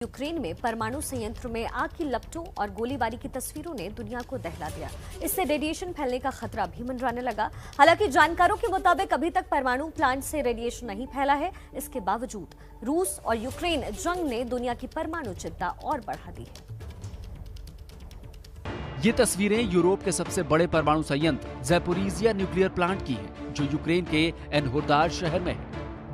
Ukraine में परमाणु संयंत्र में आग की लपटों और गोलीबारी की तस्वीरों ने दुनिया को दहला दिया। इससे रेडिएशन फैलने का खतरा भी मंडराने लगा। हालांकि जानकारों के मुताबिक अभी तक परमाणु प्लांट से रेडिएशन नहीं फैला है। इसके बावजूद रूस और यूक्रेन जंग ने दुनिया की परमाणु चिंता और बढ़ा दी है। ये तस्वीरें यूरोप के सबसे बड़े परमाणु संयंत्र ज़ैपोरिज़िया न्यूक्लियर प्लांट की हैं, जो यूक्रेन के एनहोदार शहर में है।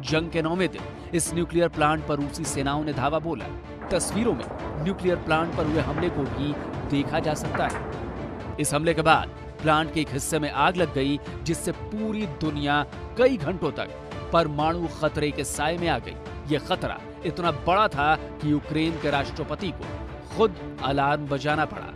जंग के 9वें दिन इस न्यूक्लियर प्लांट पर रूसी सेनाओं ने धावा बोला। तस्वीरों में न्यूक्लियर प्लांट पर हुए हमले को भी देखा जा सकता है। इस हमले के बाद प्लांट के एक हिस्से में आग लग गई, जिससे पूरी दुनिया कई घंटों तक परमाणु खतरे के साए में आ गई। यह खतरा इतना बड़ा था कि यूक्रेन के राष्ट्रपति को खुद अलार्म बजाना पड़ा।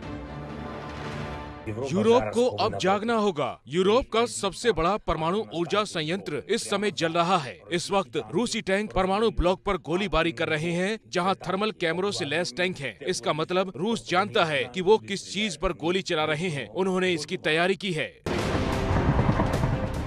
यूरोप को अब जागना होगा। यूरोप का सबसे बड़ा परमाणु ऊर्जा संयंत्र इस समय जल रहा है। इस वक्त रूसी टैंक परमाणु ब्लॉक पर गोलीबारी कर रहे हैं, जहां थर्मल कैमरों से लैस टैंक है। इसका मतलब रूस जानता है कि वो किस चीज पर गोली चला रहे हैं। उन्होंने इसकी तैयारी की है।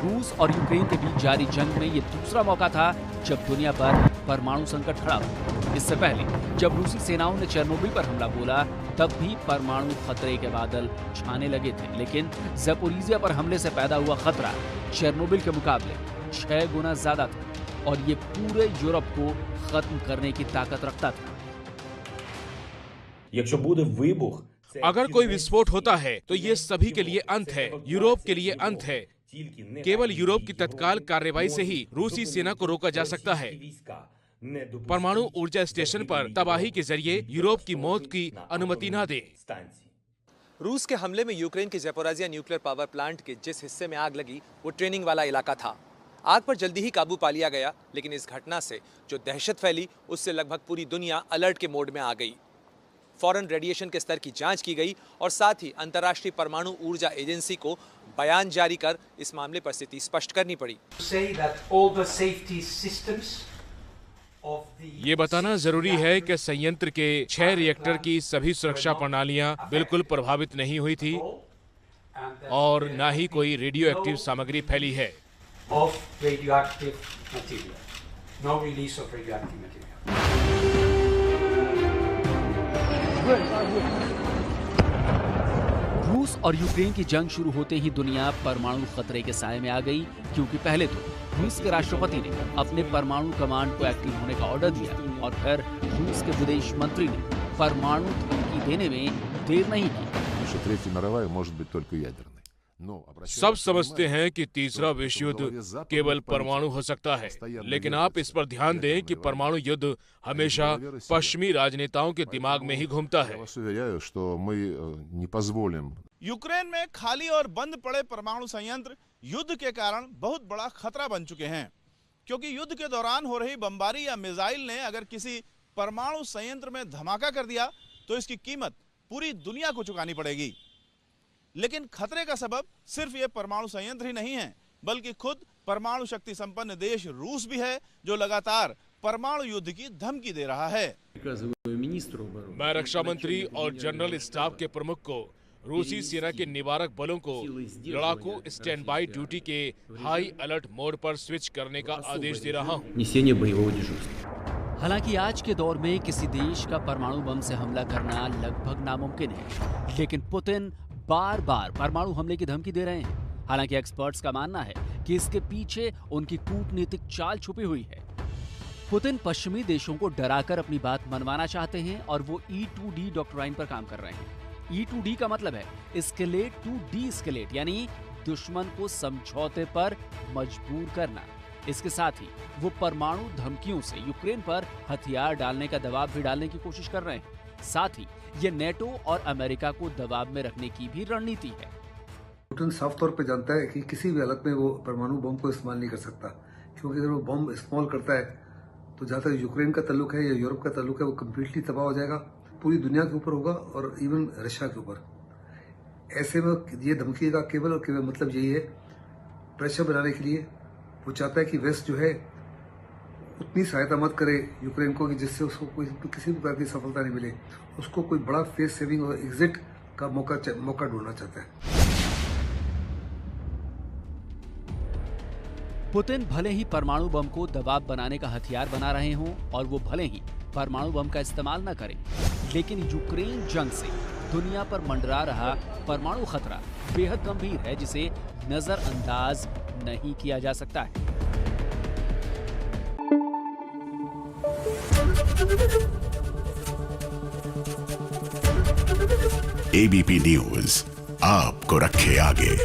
रूस और यूक्रेन के बीच जारी जंग में ये दूसरा मौका था जब दुनिया पर परमाणु संकट खड़ा हुआ। इससे पहले जब रूसी सेनाओं ने चेरनोबिल पर हमला बोला, तब भी परमाणु खतरे के बादल छाने लगे थे। लेकिन ज़ैपोरिज़िया पर हमले से पैदा हुआ खतरा चेरनोबिल के मुकाबले 6 गुना ज्यादा था और ये पूरे यूरोप को खत्म करने की ताकत रखता था। अगर कोई विस्फोट होता है तो ये सभी के लिए अंत है, यूरोप के लिए अंत है। केवल यूरोप की तत्काल कार्रवाई से ही रूसी सेना को रोका जा सकता है। परमाणु ऊर्जा स्टेशन पर तबाही के जरिए यूरोप की मौत की अनुमति न दे। रूस के हमले में यूक्रेन के ज़ैपोरिज़िया न्यूक्लियर पावर प्लांट के जिस हिस्से में आग लगी, वो ट्रेनिंग वाला इलाका था। आग पर जल्दी ही काबू पा लिया गया, लेकिन इस घटना से जो दहशत फैली, उससे लगभग पूरी दुनिया अलर्ट के मोड में आ गई। फौरन रेडिएशन के स्तर की जांच की गई और साथ ही अंतर्राष्ट्रीय परमाणु ऊर्जा एजेंसी को बयान जारी कर इस मामले पर स्थिति स्पष्ट करनी पड़ी। ये बताना जरूरी है कि संयंत्र के 6 रिएक्टर की सभी सुरक्षा प्रणालियां बिल्कुल प्रभावित नहीं हुई थी और न ही कोई रेडियो एक्टिव सामग्री फैली है। रूस और यूक्रेन की जंग शुरू होते ही दुनिया परमाणु खतरे के साए में आ गई, क्योंकि पहले तो रूस के राष्ट्रपति ने अपने परमाणु कमांड को एक्टिव होने का ऑर्डर दिया और फिर रूस के विदेश मंत्री ने परमाणु धमकी देने में देर नहीं की। सब समझते हैं कि तीसरा विश्व युद्ध केवल परमाणु हो सकता है, लेकिन आप इस पर ध्यान दें कि परमाणु युद्ध हमेशा पश्चिमी राजनेताओं के दिमाग में ही घूमता है। यूक्रेन में खाली और बंद पड़े परमाणु संयंत्र युद्ध के कारण बहुत बड़ा खतरा बन चुके हैं, क्योंकि युद्ध के दौरान हो रही बमबारी या मिसाइल ने अगर किसी परमाणु संयंत्र में धमाका कर दिया तो इसकी कीमत पूरी दुनिया को चुकानी पड़ेगी। लेकिन खतरे का सबब सिर्फ ये परमाणु संयंत्र ही नहीं है, बल्कि खुद परमाणु शक्ति संपन्न देश रूस भी है, जो लगातार परमाणु युद्ध की धमकी दे रहा है। मैं रक्षा मंत्री और जनरल स्टाफ के प्रमुख को रूसी सेना के निवारक बलों को लड़ाकू स्टैंड बाई ड्यूटी के हाई अलर्ट मोड पर स्विच करने का आदेश दे रहा हूं। हालांकि आज के दौर में किसी देश का परमाणु बम से हमला करना लगभग नामुमकिन है, लेकिन पुतिन बार बार परमाणु हमले की धमकी दे रहे हैं। हालांकि एक्सपर्ट्स का मानना है कि इसके पीछे उनकी कूटनीतिक चाल छुपी हुई है। पुतिन पश्चिमी देशों को डराकर अपनी बात मनवाना चाहते हैं और वो E2D डॉक्ट्राइन पर काम कर रहे हैं। E2D का मतलब है एस्केलेट टू डी-एस्केलेट, यानी दुश्मन को समझौते पर मजबूर करना। इसके साथ ही वो परमाणु धमकियों से यूक्रेन पर हथियार डालने का दबाव भी डालने की कोशिश कर रहे हैं। साथ ही ये नेटो और अमेरिका को दबाव में रखने की भी रणनीति है। पुतिन साफ तौर पे जानता है कि किसी भी हालत में वो परमाणु बम को इस्तेमाल नहीं कर सकता, क्योंकि अगर वो बम इस्तेमाल करता है तो जहाँ तक यूक्रेन का ताल्लुक है या यूरोप का ताल्लुक है, वो कम्प्लीटली तबाह हो जाएगा, पूरी दुनिया के ऊपर होगा और इवन रशिया के ऊपर। ऐसे में ये धमकी का केवल और केवल मतलब यही है, प्रेशर बनाने के लिए। वो चाहता है कि वेस्ट जो है उतनी सहायता मत करे यूक्रेन को कि जिससे उसको कोई किसी भी प्रकार की सफलता नहीं मिले। उसको कोई बड़ा फेस सेविंग और एग्जिट का मौका ढूंढना चाहता है। पुतिन भले ही परमाणु बम को दबाव बनाने का हथियार बना रहे हों और वो भले ही परमाणु बम का इस्तेमाल न करें, लेकिन यूक्रेन जंग से दुनिया पर मंडरा रहा परमाणु खतरा बेहद गंभीर है, जिसे नजरअंदाज नहीं किया जा सकता है। एबीपी न्यूज आपको रखे आगे।